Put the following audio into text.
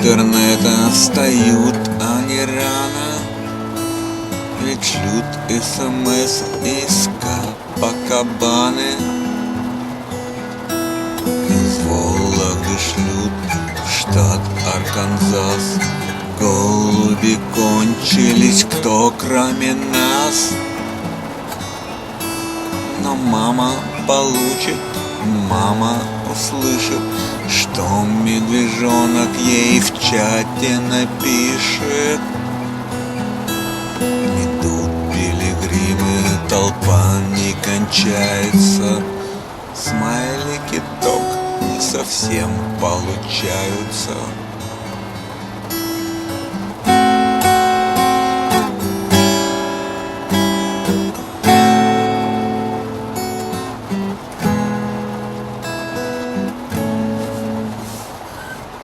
интернета встают они рано, ведь шлют СМС из Копакабаны. Из Вологды шлют в штат Арканзас. Голуби кончились, кто кроме нас? Но мама получит, мама услышит, что медвежонок ей в чате напишет. Идут пилигримы, толпа не кончается. Смайлики ток не совсем получаются.